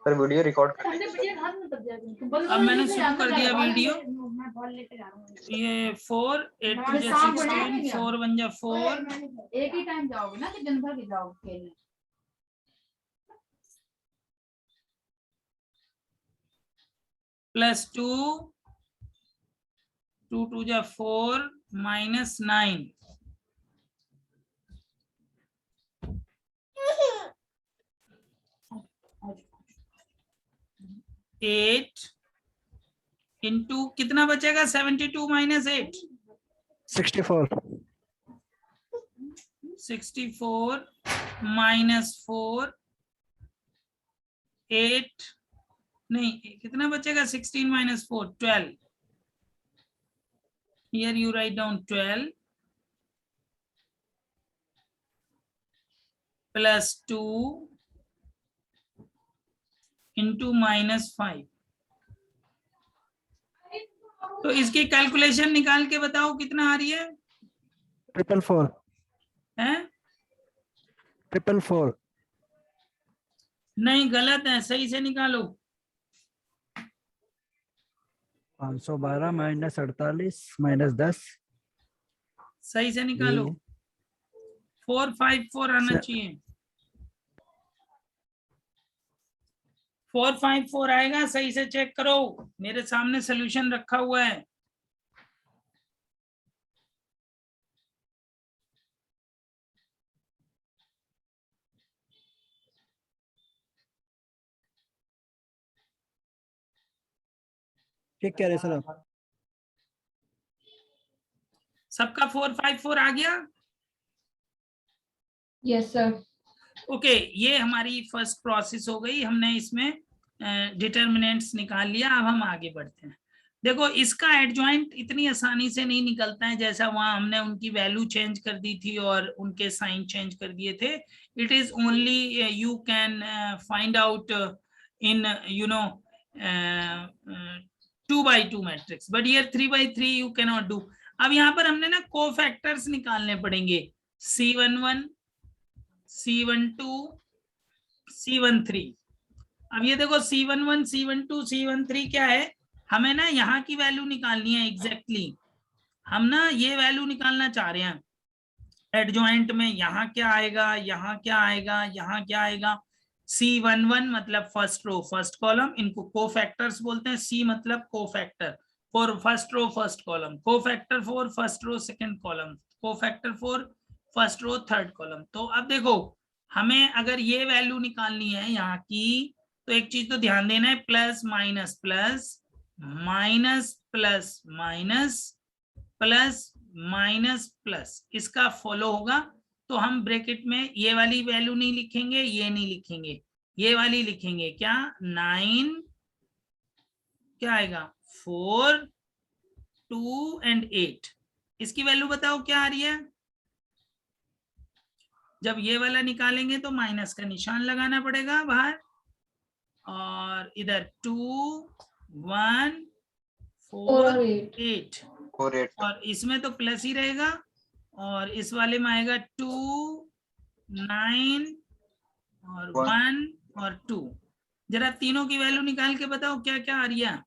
पर video record कर अब मैंने शुरू कर दिया वीडियो। ये 4 8 2 जा 16 4 1 जा 4 एक ही टाइम जाओगे ना कि दिन भर भी जाओगे खेलने? प्लस 2 2 2 जा 4 माइनस 9 8 इंटू कितना बचेगा 72 माइनस 8 64 64 माइनस 4 8 नहीं कितना बचेगा 16 minus 4 12 here you write down 12 plus 2 into minus 5। तो इसकी कैलकुलेशन निकाल के बताओ कितना आ रही है? 444 हैं? 444 नहीं गलत है, सही से निकालो। 512 माइनस 48 माइनस 10 सही से निकालो। 454 आना चाहिए। 454 आएगा, सही से चेक करो, मेरे सामने सोल्यूशन रखा हुआ है। ठीक कह रहे सर आप? सबका 454 आ गया? Yes sir. ओके, ये हमारी फर्स्ट प्रोसेस हो गई, हमने इसमें डिटर्मिनेंट्स निकाल लिया। अब हम आगे बढ़ते हैं। देखो इसका एडजॉइंट इतनी आसानी से नहीं निकलता है, जैसा वहां हमने उनकी वैल्यू चेंज कर दी थी और उनके साइन चेंज कर दिए थे। It is only you can find out in you know 2x2 matrix, but ये 3x3 you can not do. अब यहाँ पर हमने ना कोफैक्टर्स निकालने पड़ेंगे, C11 C12 C13। अब ये देखो C11 C12 C13 क्या है, हमें ना यहाँ की वैल्यू निकालनी है एग्जैक्टली। हम ना ये वैल्यू निकालना चाह रहे हैं एडजॉइंट में। यहाँ क्या आएगा, यहाँ क्या आएगा, यहाँ क्या आएगा। C11 मतलब फर्स्ट रो फर्स्ट कॉलम, इनको कोफैक्टर्स बोलते हैं। C मतलब cofactor for first row first column, cofactor for first row second column, cofactor for first row third column. तो अब देखो हमें अगर ये वैल्यू निकालनी है यहाँ की, तो एक चीज तो ध्यान देना है, plus minus plus minus plus minus plus minus plus, इसका फॉलो होगा। तो हम ब्रैकेट में ये वाली वैल्यू नहीं लिखेंगे, ये नहीं लिखेंगे, ये वाली लिखेंगे। क्या 9 क्या आएगा 4 2 एंड 8। इसकी वैल्यू बताओ क्या आ रही है। जब ये वाला निकालेंगे तो माइनस का निशान लगाना पड़ेगा बाहर, और इधर 2 1 4 8 और इसमें तो प्लस ही रहेगा, और इस वाले में आएगा 2 9 और 1 और 2। जरा तीनों की वैल्यू निकाल के बताओ क्या क्या आ रही है।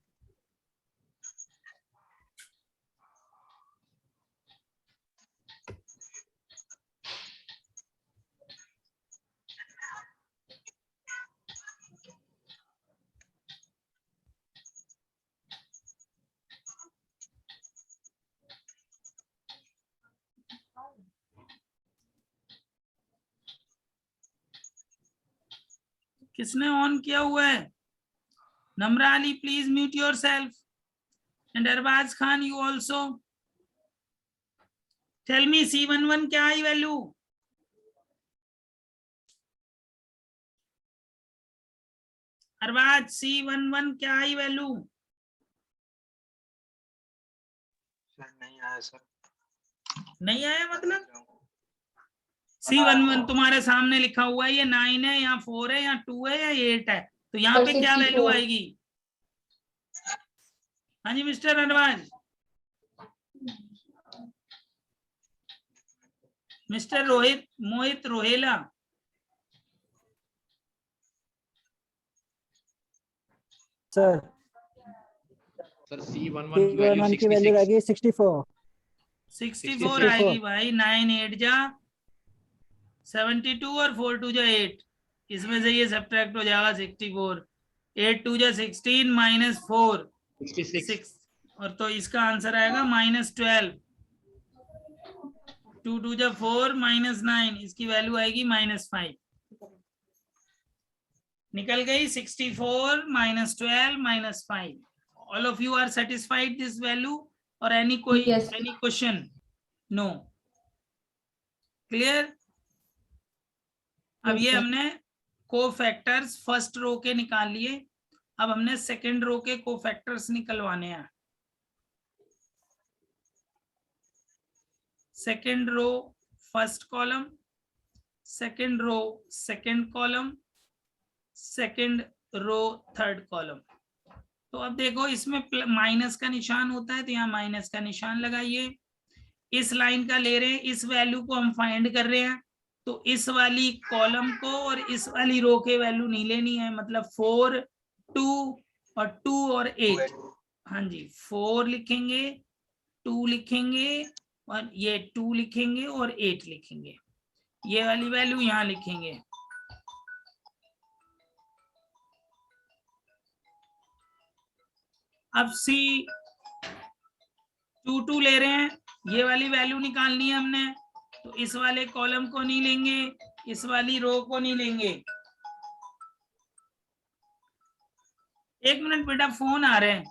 किसने ऑन किया हुआ है? Namra Ali please mute yourself, and Arbaaz Khan you also. Tell me C11 क्या आई वैल्यू? अरबाज C11 क्या आई वैल्यू? नहीं आया सर। नहीं आया मतलब C11 तुम्हारे सामने लिखा हुआ है, ये 9 है या 4 है या 2 है या 8 है, तो यहाँ पे क्या वैल्यू आएगी? हाँ जी mister Arbaaz, mister Rohit Mohit Rohela, sir sir C11 की वैल्यू T11 की वैल्यू 66। रहेगी 64। 64 आएगी भाई। 9 8 जा 72 और 4 2 जा 8, इसमें से ये सब्ट्रैक्ट हो जाएगा 64। 8 2 जा 16 माइनस 4 66। 6, और तो इसका आंसर आएगा -12। 2 2 जा 4 -9, इसकी वैल्यू आएगी -5। निकल गई 64 -12 -5। All of you are satisfied this value और एनी कोई Yes. Any question? No, clear. अब Yes, ये sir. हमने कोफैक्टर्स फर्स्ट रो के निकाल लिए। अब हमने सेकंड रो के कोफैक्टर्स निकलवाने हैं। Second row first column, second row second column, second row third column. तो अब देखो इसमें माइनस का निशान होता है, तो यहाँ माइनस का निशान लगाइए। इस लाइन का ले रहे हैं, इस वैल्यू को हम फाइंड कर रहे हैं, तो इस वाली कॉलम को और इस वाली रो के वैल्यू नहीं लेनी है, मतलब 4 2 और 2 और 8। हाँ जी, 4 लिखेंगे, 2 लिखेंगे और ये 2 लिखेंगे और 8 लिखेंगे। ये वाली वैल्यू यहाँ लिखेंगे। अब C22 ले रहे हैं, ये वाली वैल्यू निकालनी है हमने, तो इस वाले कॉलम को नहीं लेंगे, इस वाली रो को नहीं लेंगे। एक मिनट बेटा, फोन आ रहे हैं।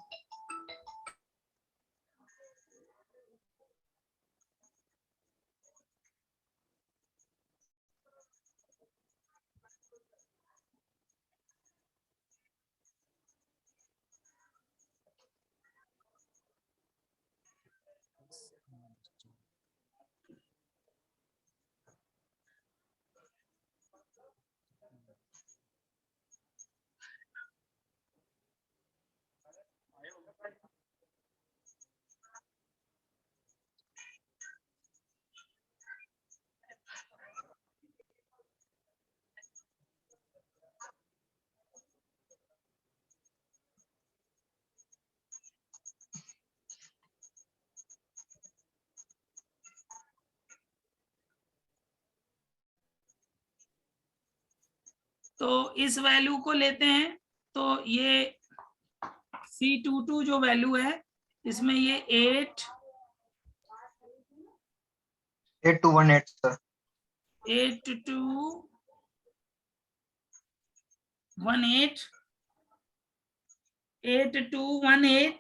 तो इस वैल्यू को लेते हैं, तो ये C22 जो वैल्यू है, इसमें ये 8218 सर। 8218 8218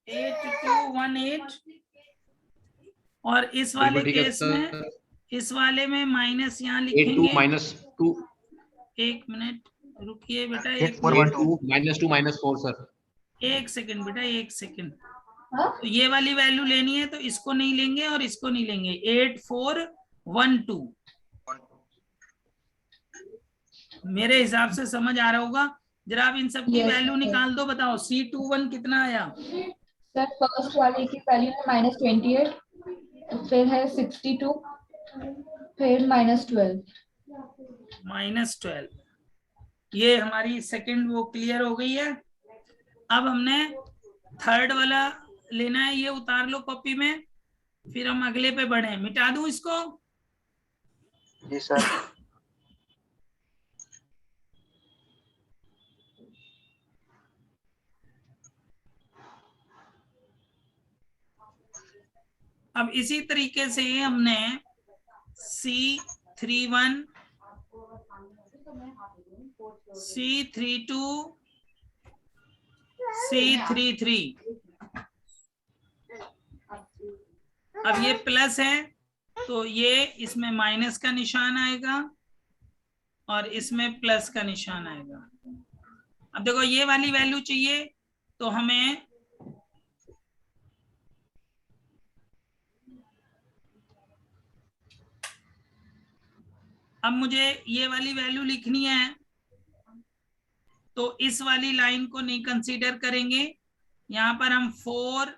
8218। और इस वाले बिल्कुल ठीक है केस में, सर। इस वाले में माइनस यहाँ 82 लिखेंगे। -2 एक मिनट रुकिए बेटा, 8412 -2 -4 सर। एक सेकंड बेटा, एक सेकंड। हाँ? तो ये वाली वैल्यू लेनी है, तो इसको नहीं लेंगे और इसको नहीं लेंगे। 8412 मेरे हिसाब से समझ आ रहा होगा। जरा आप इन सब की Yes, वैल्यू sir. निकाल दो, बताओ C21 कितना आया? सर फर्स्ट वाले की वैल्यू है -28, फिर है 62, फिर -12। -12। ये हमारी सेकंड वो क्लियर हो गई है। अब हमने थर्ड वाला लेना है, ये उतार लो कॉपी में, फिर हम अगले पे बढ़े। मिटा दूं इसको? जी सर। अब इसी तरीके से हमने C31 C32 C33, अब ये प्लस है, तो ये इसमें माइनस का निशान आएगा और इसमें प्लस का निशान आएगा। अब देखो ये वाली वैल्यू चाहिए, तो हमें अब मुझे ये वाली वैल्यू लिखनी है, तो इस वाली लाइन को नहीं कंसीडर करेंगे। यहाँ पर हम 4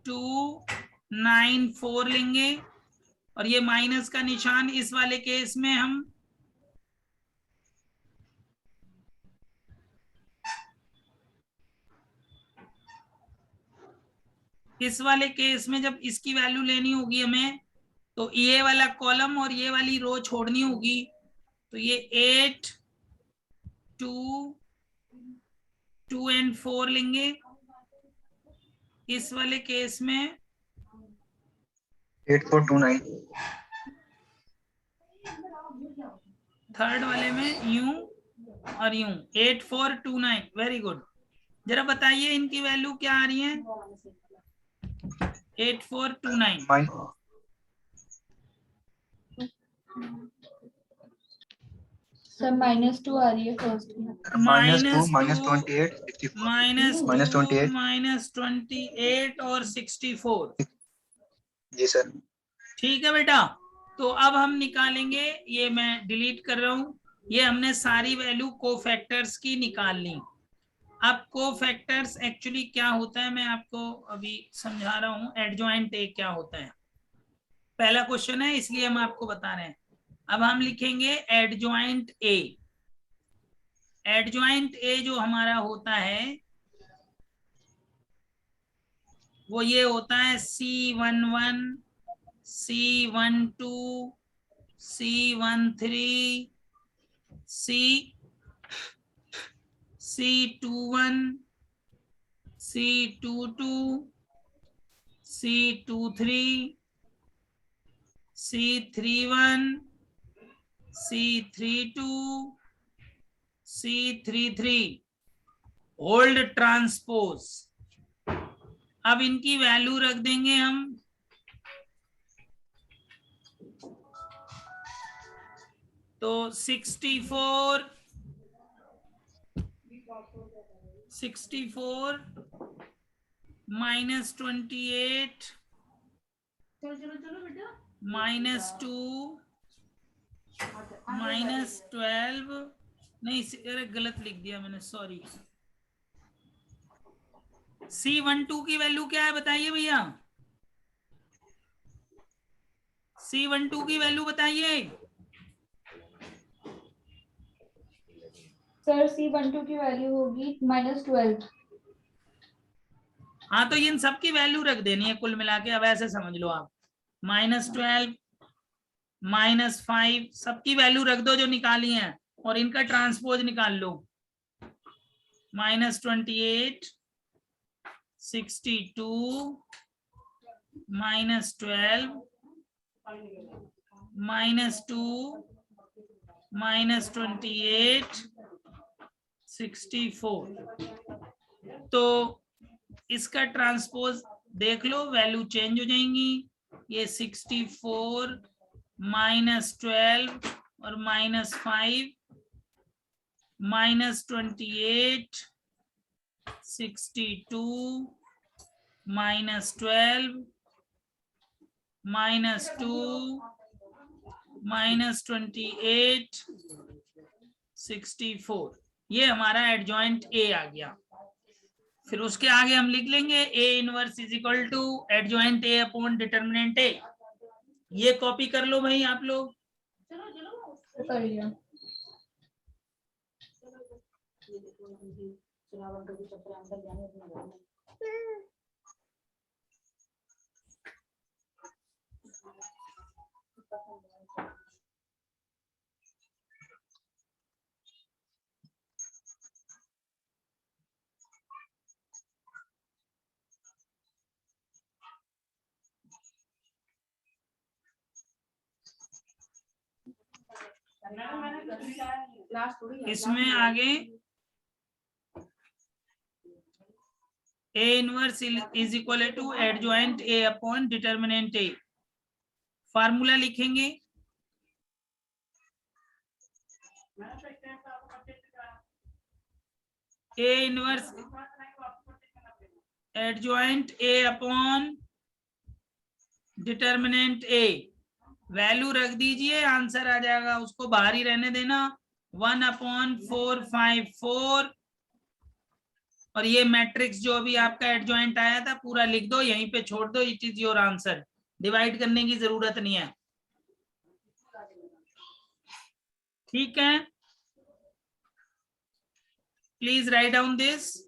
2 9 4 लेंगे और ये माइनस का निशान इस वाले केस में हम इस वाले केस में जब इसकी वैल्यू लेनी होगी हमें, तो ये वाला कॉलम और ये वाली रो छोड़नी होगी। तो ये 8, 2, 2 and 4 लेंगे। इस वाले केस में 8429 थर्ड वाले में यूं और यूं 8429। Very good. जरा बताइए इनकी वैल्यू क्या आ रही है? 8429 सर -2 आ रही है फर्स्ट में। -2 -2 -28 64 -2 -28 -28 और 64। जी सर। ठीक है बेटा। तो अब हम निकालेंगे, ये मैं डिलीट कर रहा हूं, ये हमने सारी वैल्यू कोफैक्टर्स की निकाल ली। अब कोफैक्टर्स एक्चुअली क्या होता है मैं आपको अभी समझा रहा हूं। एडजॉइंट ए क्या होता है, पहला क्वेश्चन है इसलिए हम आपको बता रहे हैं। अब हम लिखेंगे एडजॉइंट ए। एडजॉइंट ए जो हमारा होता है वो ये होता है C11, C12, C13, C21, C22, C23, C31, C32, C33 hold transpose. अब इनकी वैल्यू रख देंगे हम। तो 64 -28 -2 -12 नहीं, अरे गलत लिख दिया मैंने, सॉरी। C12 की वैल्यू क्या है बताइए भैया? C12 की वैल्यू बताइए। सर C12 की वैल्यू होगी -12। हाँ तो इन सब की वैल्यू रख देनी है कुल मिला के। अब ऐसे समझ लो आप, -12 -5 सबकी वैल्यू रख दो जो निकाली है, और इनका ट्रांसपोज निकाल लो। -28 62 -12 -2 -28 64। तो इसका ट्रांसपोज देख लो, वैल्यू चेंज हो जाएंगी। ये 64 -12 और -5 -28 62 -12 -2 -28 64। ये हमारा एडजॉइंट ए आ गया। फिर उसके आगे हम लिख लेंगे A inverse is equal to adjoint A upon determinant A. ये कॉपी कर लो भाई आप लोग। कर लिया। इसमें आगे A inverse is equal to adjoint A upon determinant A. Formula लिखेंगे, A inverse adjoint A upon determinant A. Value रख दीजिए, आंसर आ जाएगा, उसको बाहर ही रहने देना। 1/454 और ये मैट्रिक्स जो भी आपका एडजॉइंट आया था पूरा लिख दो, यहीं पे छोड़ दो। It is your answer, divide करने की जरूरत नहीं है। ठीक है, प्लीज राइट डाउन दिस।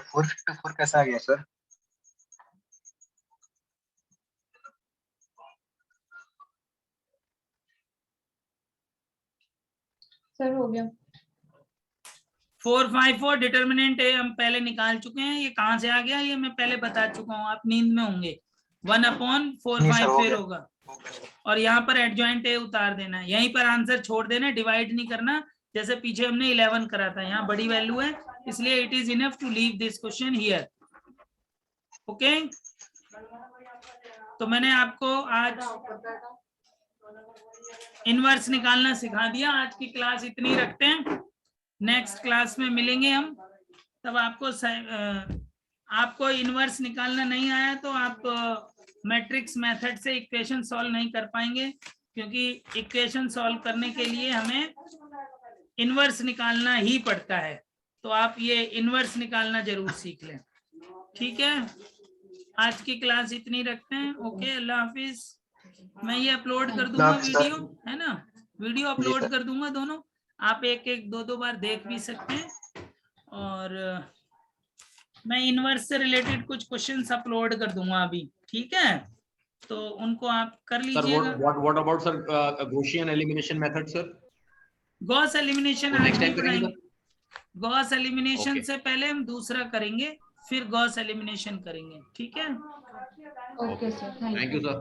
454 कैसा आ गया सर? सर हो गया। 454 डिटर्मिनेंट है, हम पहले निकाल चुके हैं। ये कहाँ से आ गया ये मैं पहले बता चुका हूँ, आप नींद में होंगे। 1/4 नहीं सर, हो 5 फिर गया। होगा, हो गया सर। और यहाँ पर एडजॉइंट ए उतार देना है, यहीं पर आंसर छोड़ देना, डिवाइड नहीं करना। जैसे पीछे हमने 11 करा था, यहाँ बड़ी वैल्यू है, इसलिए it is enough to leave this question here. Okay, तो मैंने आपको आज इनवर्स निकालना सिखा दिया। आज की क्लास इतनी रखते हैं, नेक्स्ट क्लास में मिलेंगे हम। तब आपको इनवर्स निकालना नहीं आया तो आप मैट्रिक्स मेथड से इक्वेशन सॉल्व नहीं कर पाएंगे, क्योंकि इक्वेशन सॉल्व करने के लिए हमें इनवर्स निकालना ही पड़ता है। तो आप ये इनवर्स निकालना जरूर सीख लें। ठीक है, आज की क्लास इतनी रखते हैं। ओके, अल्लाह हाफिज। मैं ये अपलोड कर दूंगा वीडियो, है ना, वीडियो अपलोड कर दूंगा दोनों, आप एक एक दो बार देख भी सकते हैं। और मैं इनवर्स से रिलेटेड कुछ क्वेश्चंस अपलोड कर दूंगा अभी, ठीक है, तो उनको आप कर Sir, लीजिएगा। what about sir Gaussian elimination method, sir? Gauss elimination वो आज next नहीं time करेंगे पढ़ाएंगे। Gauss elimination Okay. से पहले हम दूसरा करेंगे, फिर गॉस एलिमिनेशन करेंगे। ठीक है, okay sir, thank Thank you. you, sir.